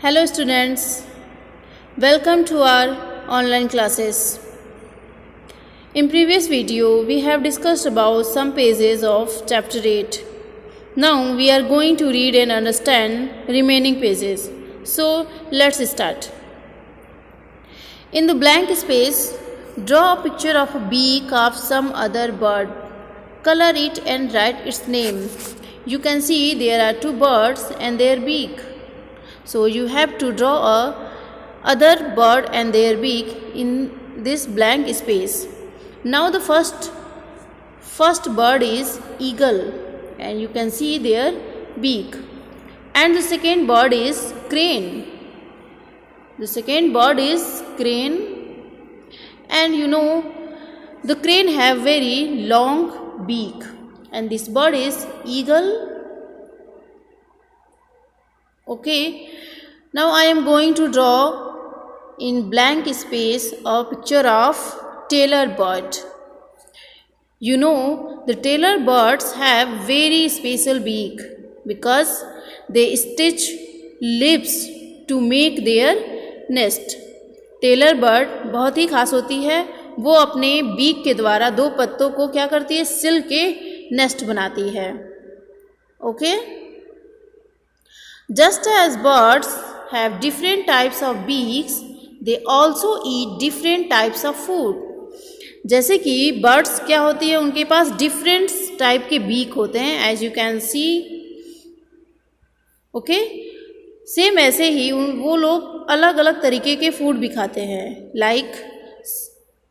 Hello students, welcome to our online classes. In previous video, we have discussed about some pages of chapter 8. Now we are going to read and understand remaining pages. So let's start. In the blank space, draw a picture of a beak of some other bird. Color it and write its name. You can see there are two birds and their beak. So you have to draw a other bird and their beak in this blank space. Now the first bird is eagle and you can see their beak. And the second bird is crane. The second bird is crane, and you know the crane have very long beak, and this bird is eagle. Okay, now I am going to draw in blank space a picture of tailor bird. You know the tailor birds have very special beak because they stitch leaves to make their nest. Tailor bird बहुत ही खास होती है, वो अपने beak के द्वारा दो पत्तों को क्या करती है, सिल के नेस्ट बनाती है. Okay, just as birds have different types of beaks, they also eat different types of food. जैसे कि बर्ड्स क्या होती है, उनके पास डिफरेंट टाइप के बीक होते हैं, as you can see. Okay, same ऐसे ही वो लोग अलग अलग तरीके के फूड भी खाते हैं. Like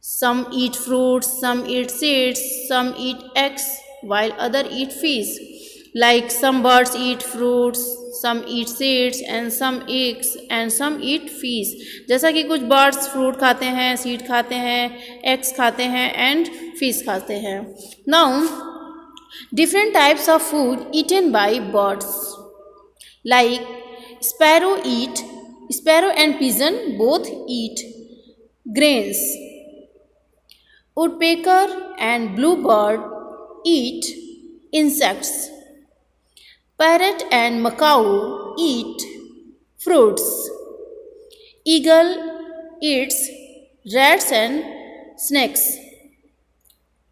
some eat fruits, some eat seeds, some eat eggs, while other eat fish. Like some birds eat fruits, some eat seeds, and some eggs, and some eat fish. जैसा कि कुछ बर्ड्स फ्रूट खाते हैं, seed खाते हैं, eggs खाते हैं and fish खाते हैं. Now different types of food eaten by birds. Like sparrow and pigeon both eat grains. Woodpecker and bluebird eat insects. Parrot and macaw eat fruits. Eagle eats rats and snakes.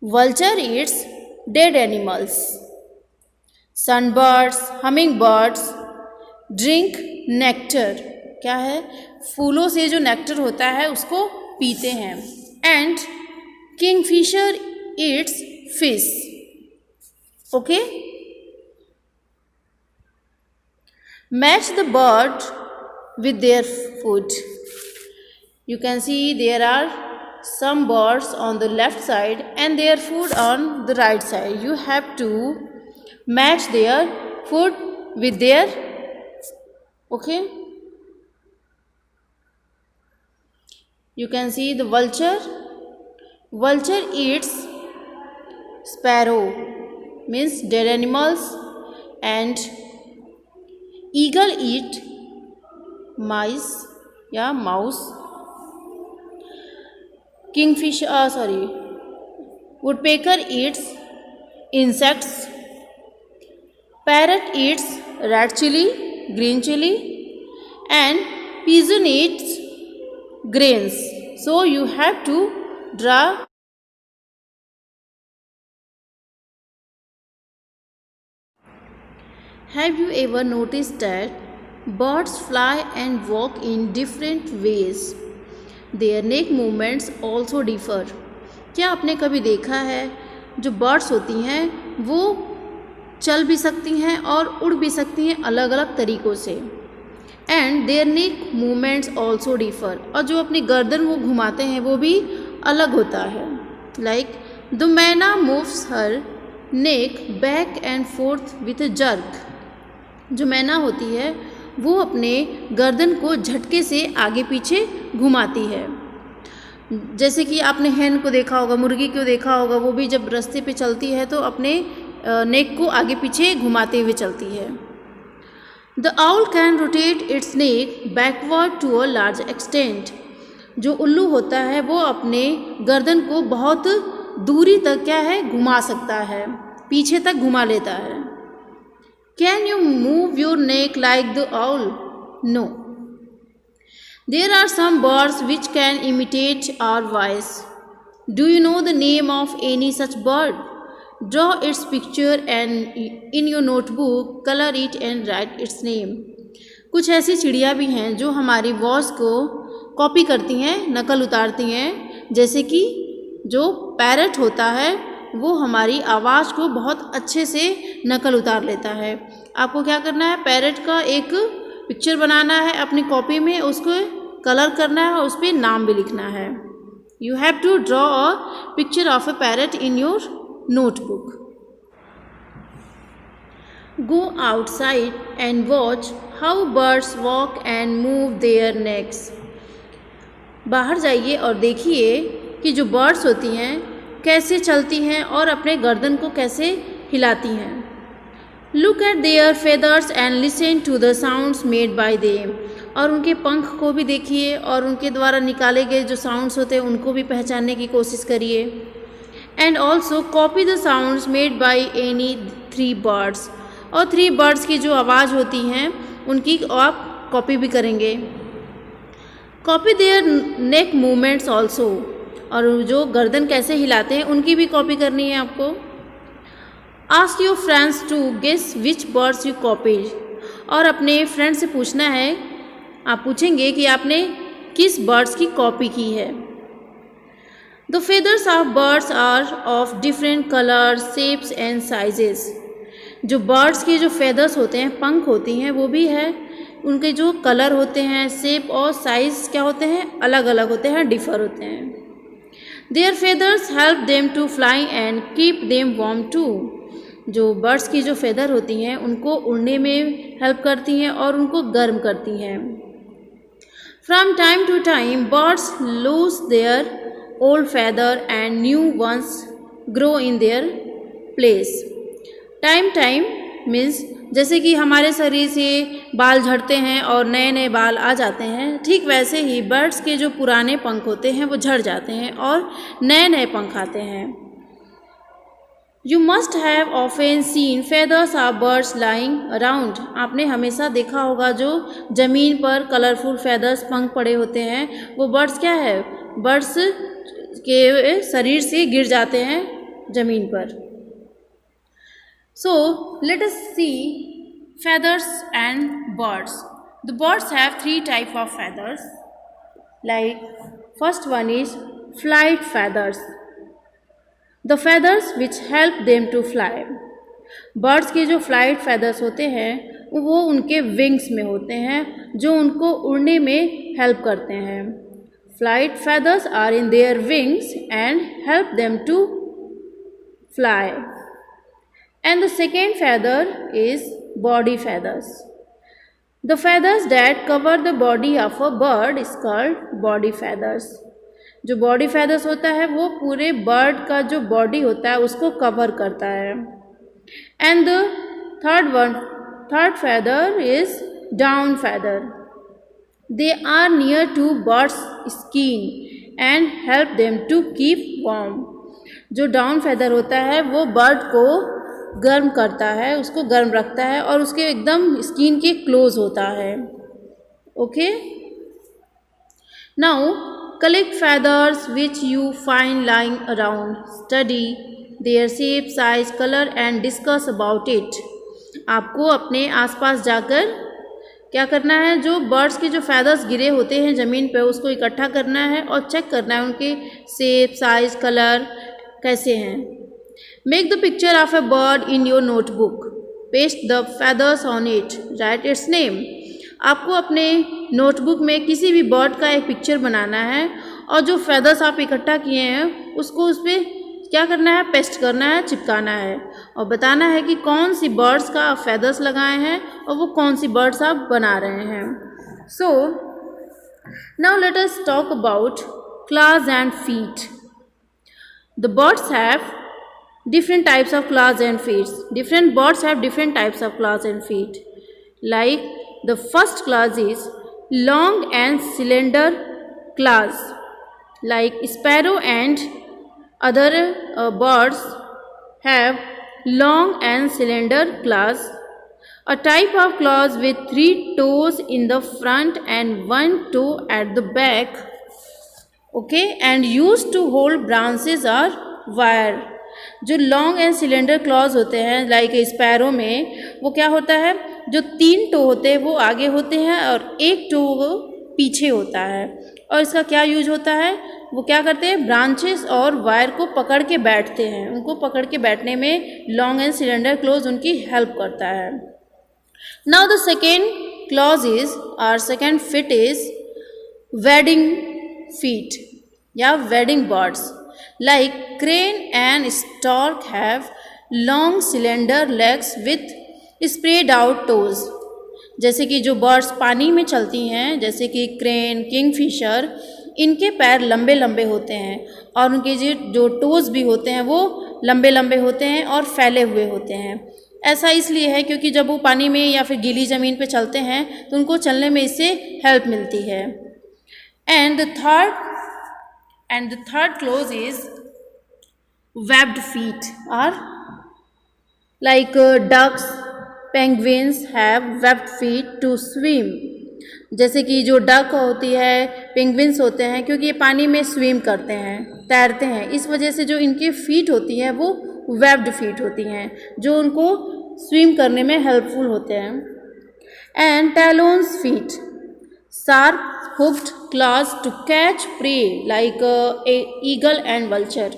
Vulture eats dead animals. Sunbirds, hummingbirds drink nectar, क्या है, फूलों से जो nectar होता है उसको पीते हैं. And kingfisher eats fish. Okay, match the bird with their food. You can see there are some birds on the left side and their food on the right side. You have to match their food with their. Okay, you can see the vulture eats sparrow, means dead animals, and eagle eat mouse. Woodpecker eats insects. Parrot eats red chili, green chili, and pigeon eats grains. So you have to draw. Have you ever noticed that birds fly and walk in different ways? Their neck movements also differ. क्या आपने कभी देखा है जो birds होती हैं वो चल भी सकती हैं और उड़ भी सकती हैं अलग अलग तरीक़ों से. And their neck movements also differ, और जो अपनी गर्दन वो घुमाते हैं वो भी अलग होता है. लाइक द मैना moves her neck back and fourth with a jerk. जो मैना होती है वो अपने गर्दन को झटके से आगे पीछे घुमाती है. जैसे कि आपने hen को देखा होगा, मुर्गी को देखा होगा, वो भी जब रास्ते पे चलती है तो अपने नेक को आगे पीछे घुमाते हुए चलती है. The owl can rotate its neck backward to a large extent. जो उल्लू होता है वो अपने गर्दन को बहुत दूरी तक क्या है, घुमा सकता है, पीछे तक घुमा लेता है. Can you move your neck like the owl? No, There are some birds which can imitate our voice. Do you know the name of any such bird? Draw its picture and in your notebook, color it and write its name. कुछ ऐसी चिड़िया भी हैं जो हमारी voice को copy करती हैं, नकल उतारती हैं, जैसे कि जो पैरट होता है वो हमारी आवाज़ को बहुत अच्छे से नकल उतार लेता है। आपको क्या करना है, पैरट का एक पिक्चर बनाना है अपनी कॉपी में, उसको कलर करना है और उस पर नाम भी लिखना है। You have to draw a picture of a parrot in your notebook. Go outside and watch how birds walk and move their necks. बाहर जाइए और देखिए कि जो बर्ड्स होती हैं कैसे चलती हैं और अपने गर्दन को कैसे हिलाती हैं। Look at their feathers and listen to the sounds made by them. और उनके पंख को भी देखिए और उनके द्वारा निकाले गए जो साउंड्स होते हैं उनको भी पहचानने की कोशिश करिए। And also copy the sounds made by any 3 birds. और 3 बर्ड्स की जो आवाज़ होती हैं उनकी आप कॉपी भी करेंगे। Copy their neck movements also. और जो गर्दन कैसे हिलाते हैं उनकी भी कॉपी करनी है आपको। Ask your friends to guess which birds you copied. और अपने फ्रेंड से पूछना है, आप पूछेंगे कि आपने किस बर्ड्स की कॉपी की है। The feathers of birds are of different colour, shapes and sizes. जो बर्ड्स के जो फेदर्स होते हैं, पंख होती हैं, वो भी है, उनके जो कलर होते हैं, शेप और साइज़ क्या होते हैं, अलग अलग होते हैं, डिफर होते हैं। Their feathers help them to fly and keep them warm too. जो बर्ड्स की जो फेदर होती हैं उनको उड़ने में हेल्प करती हैं और उनको गर्म करती हैं। From time to time birds lose their old feather and new ones grow in their place. Time means जैसे कि हमारे शरीर से बाल झड़ते हैं और नए नए बाल आ जाते हैं, ठीक वैसे ही बर्ड्स के जो पुराने पंख होते हैं वो झड़ जाते हैं और नए नए पंख आते हैं। You must have often seen feathers of birds lying around. आपने हमेशा देखा होगा जो ज़मीन पर कलरफुल फेदर्स पंख पड़े होते हैं, वो बर्ड्स क्या है, बर्ड्स के शरीर से गिर जाते हैं ज़मीन पर। So let us see feathers and birds. The birds have 3 types of feathers. Like first one is flight feathers. The feathers which help them to fly. Birds के जो flight feathers होते हैं वो उनके wings में होते हैं जो उनको उड़ने में help करते हैं। Flight feathers are in their wings and help them to fly. And the second feather is body feathers. The feathers that cover the body of a bird is called body feathers. जो body feathers होता है वो पूरे bird का जो body होता है उसको cover करता है। And the third feather is down feather. They are near to bird's skin and help them to keep warm. जो down feather होता है वो bird को गर्म करता है, उसको गर्म रखता है और उसके एकदम स्किन के क्लोज होता है। Okay, now collect feathers which you find lying around, study their shape, size, colour and discuss about it. आपको अपने आसपास जाकर क्या करना है, जो बर्ड्स के जो फेदर्स गिरे होते हैं ज़मीन पे उसको इकट्ठा करना है और चेक करना है उनके शेप, साइज, कलर कैसे हैं। Make the picture of a bird in your notebook. Paste the feathers on it. Write its name. आपको अपने नोटबुक में किसी भी बर्ड का एक पिक्चर बनाना है और जो फेदर्स आप इकट्ठा किए हैं उसको उस पर क्या करना है, पेस्ट करना है, चिपकाना है और बताना है कि कौन सी बर्ड्स का आप फेदर्स लगाए हैं और वो कौन सी बर्ड्स आप बना रहे हैं। So, now let us talk about claws and feet. The birds have different types of claws and feet. Different birds have different types of claws and feet. Like the first claws is long and cylinder claws. Like sparrow and other birds have long and cylinder claws. A type of claws with 3 toes in the front and 1 toe at the back. Okay, and used to hold branches or wire. जो long and cylinder clause होते हैं like sparrow में, वो क्या होता है, जो 3 to होते हैं वो आगे होते हैं और 1 टो वो पीछे होता है। और इसका क्या यूज होता है, वो क्या करते हैं, ब्रांचेस और वायर को पकड़ के बैठते हैं। उनको पकड़ के बैठने में लॉन्ग एंड सिलेंडर क्लॉज उनकी हेल्प करता है। Now the second claw is, और second feet is wading feet या wading birds. Like crane and stork have long cylinder legs with spread out toes. जैसे कि जो बर्ड्स पानी में चलती हैं, जैसे कि क्रेन, किंगफिशर, इनके पैर लंबे लंबे होते हैं और उनके जो टोज भी होते हैं वो लंबे लंबे होते हैं और फैले हुए होते हैं। ऐसा इसलिए है क्योंकि जब वो पानी में या फिर गीली ज़मीन पे चलते हैं तो उनको चलने में इससे हेल्प मिलती है। And the third claw is webbed feet, और like ducks, penguins have webbed feet to swim. जैसे कि जो डक होती है, पेंगुइन्स होते हैं, क्योंकि ये पानी में स्विम करते हैं, तैरते हैं, इस वजह से जो इनकी फीट होती है वो वेब्ड फीट होती हैं, जो उनको स्विम करने में हेल्पफुल होते हैं। And talons feet, sharp hooked claws to catch prey like eagle and vulture।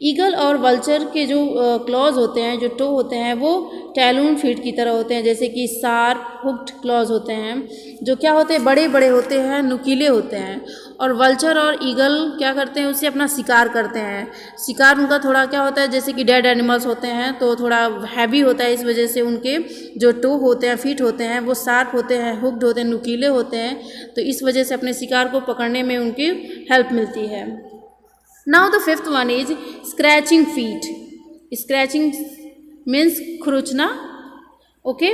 Eagle और वल्चर के जो क्लॉज होते हैं, जो टो होते हैं, वो टैलून फीट की तरह होते हैं। जैसे कि शार्प हुक्ड क्लॉज होते हैं, जो क्या होते हैं, बड़े बड़े होते हैं, नुकीले होते हैं। और वल्चर और ईगल क्या करते हैं, उससे अपना शिकार करते हैं। शिकार उनका थोड़ा क्या होता है, जैसे कि डेड एनिमल्स होते हैं तो थोड़ा हैवी होता है, इस वजह से उनके जो टो होते हैं, फीट होते हैं, वो शार्प होते हैं, हुक्ड होते हैं, नुकीले होते हैं, तो इस वजह से अपने शिकार को पकड़ने में उनकी हेल्प मिलती है। Now the fifth one is scratching feet। Scratching means खुरचना। Okay,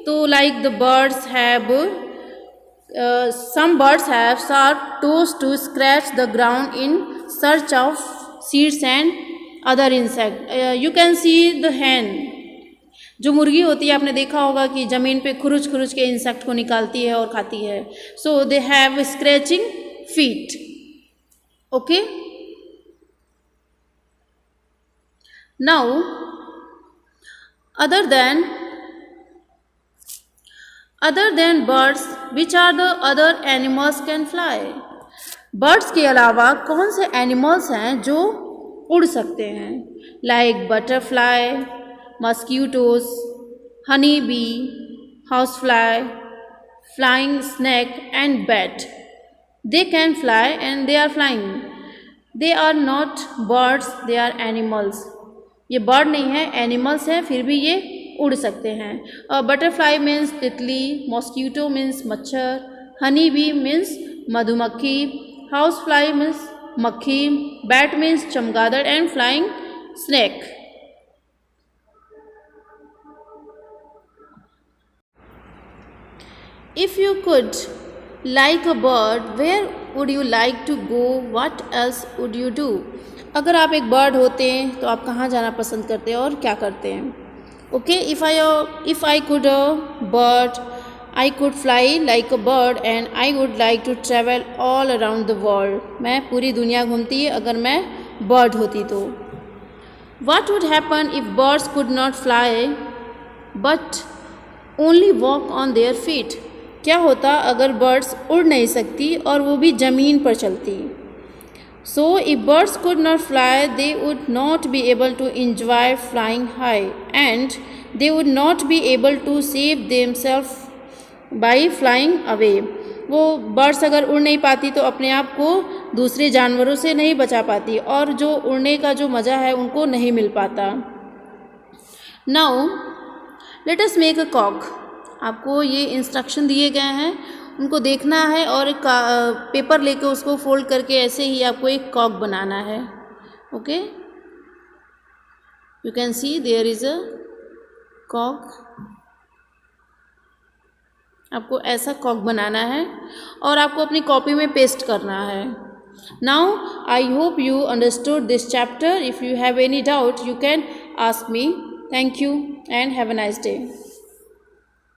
तो like the birds have some birds have sharp toes to scratch the ground in search of seeds and other insect। You can see the hen। जो मुर्गी होती है, आपने देखा होगा कि ज़मीन पे खुरुच खुरुच के इंसेक्ट को निकालती है और खाती है। So they have scratching feet। Okay। Now, other than birds, which are the other animals can fly? Birds के अलावा कौन से animals हैं जो उड़ सकते हैं? Like butterfly, mosquitoes, honey bee, housefly, flying snake and bat. They can fly and they are flying. They are not birds, they are animals। ये बर्ड नहीं है, एनिमल्स हैं, फिर भी ये उड़ सकते हैं। और बटरफ्लाई मीन्स तितली, मॉस्किटो मीन्स मच्छर, हनी बी मीन्स मधुमक्खी, हाउस फ्लाई मीन्स मक्खी, बैट मीन्स चमगादड़ and flying snake. If you could like a bird, where would you like to go, what else would you do? अगर आप एक bird होते हैं तो आप कहाँ जाना पसंद करते हैं और क्या करते हैं? Okay, if I could a bird, I could fly like a bird and I would like to travel all around the world. मैं पूरी दुनिया घूमती अगर मैं बर्ड होती तो। What would happen if birds could not fly but only walk on their feet? क्या होता अगर बर्ड्स उड़ नहीं सकती और वो भी ज़मीन पर चलती? So, if birds could not fly, they would not be able to enjoy flying high, and they would not be able to save themselves by flying away। वो बर्ड्स अगर उड़ नहीं पाती तो अपने आप को दूसरे जानवरों से नहीं बचा पाती और जो उड़ने का जो मज़ा है उनको नहीं मिल पाता। Now, let us make a cock। आपको ये इंस्ट्रक्शन दिए गए हैं, उनको देखना है और एक पेपर लेके उसको फोल्ड करके ऐसे ही आपको एक कॉक बनाना है। Okay, you can see there is a cock. आपको ऐसा कॉक बनाना है और आपको अपनी कॉपी में पेस्ट करना है। Now I hope you understood this chapter. If you have any doubt you can ask me. Thank you and have a nice day.